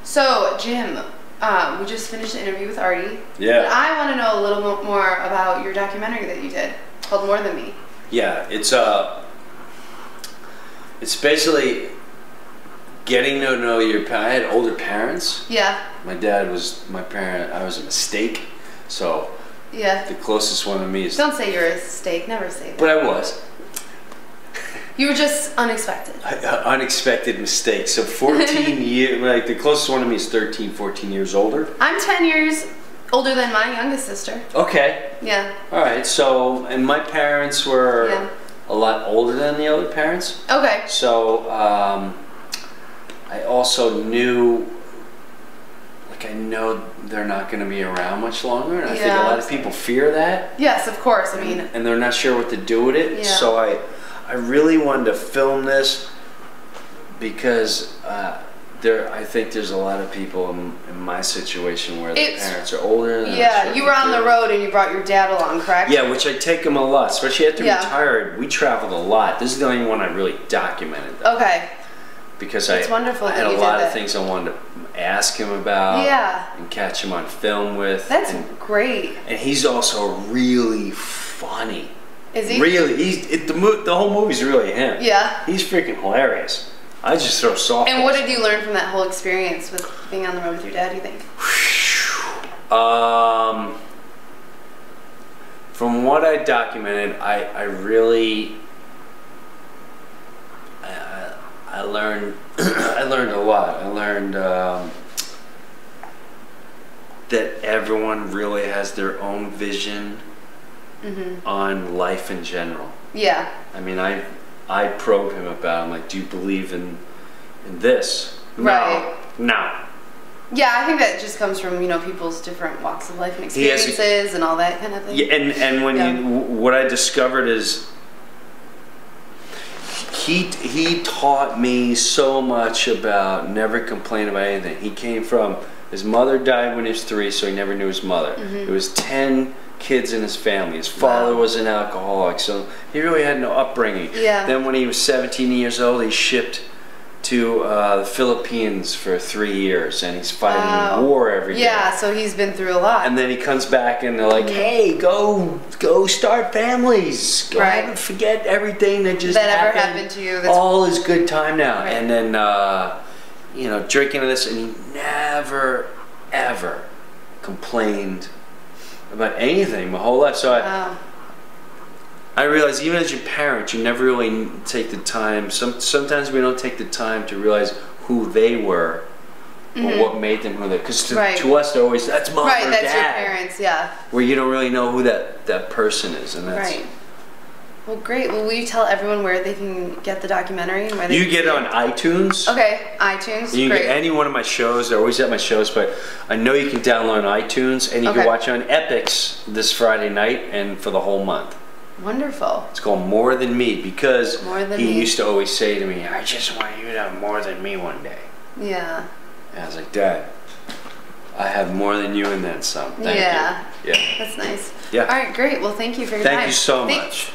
So, Jim, we just finished the interview with Artie. Yeah. But I want to know a little bit more about your documentary that you did called More Than Me. Yeah, it's basically getting to know your parents. I had older parents. Yeah. My dad was my parent. I was a mistake. So yeah. The closest one to me is... Don't say you're a mistake. Never say that. But I was. You were just unexpected. Unexpected mistake. So 14 years, like the closest one to me is 13, 14 years older. I'm 10 years older than my youngest sister. Okay. Yeah. All right. So, and my parents were a lot older than the other parents. Okay. So, I also knew, like I know they're not going to be around much longer, and I think a lot of people fear that. Yes, of course. I mean, and they're not sure what to do with it. Yeah. So I really wanted to film this because I think there's a lot of people in my situation where their parents are older. Yeah, you were on the road and you brought your dad along, correct? Yeah, which I take him a lot, especially after retired. We traveled a lot. This is the only one I really documented, though. Okay. Because it's wonderful I had a lot of things I wanted to ask him about and catch him on film with. That's great. And he's also really funny. Is he? Really, the whole movie's really him. Yeah. He's freaking hilarious. I just throw softballs. And what did you learn from that whole experience with being on the road with your dad, do you think? From what I documented, I really I learned I learned a lot. I learned that everyone really has their own vision on life in general. Yeah. I mean, I probe him about. I'm like, do you believe in this? Right. No. Yeah, I think that just comes from people's different walks of life and experiences and all that kind of thing. Yeah, and when what I discovered is he taught me so much about never complain about anything. He came from, his mother died when he was 3, so he never knew his mother. There was 10 kids in his family. His father was an alcoholic, so he really had no upbringing. Yeah. Then when he was 17 years old, he shipped to the Philippines for 3 years, and he's fighting war every day. Yeah, so he's been through a lot. And then he comes back, and they're like, "Hey, go start families. Go and forget everything that just ever happened to you. All is good time now." And then, drinking this, and he never ever complained about anything my whole life. So I realize even as your parent, you never really take the time. Sometimes we don't take the time to realize who they were or what made them who they. Because to us, they're always that's mom or dad. Right, that's your parents, yeah. Where you don't really know who that person is, and that's Well, great. Well, will you tell everyone where they can get the documentary and where they can get it on iTunes. Okay, iTunes. You can get any one of my shows. They're always at my shows, but I know you can download on iTunes, and you can watch it on Epix this Friday night and for the whole month. Wonderful. It's called More Than Me because he used to always say to me, "I just want you to have more than me one day." Yeah. And I was like, "Dad, I have more than you and then some." Thank you. Yeah. That's nice. Yeah. All right, great. Well, thank you for your time. Thank you so much.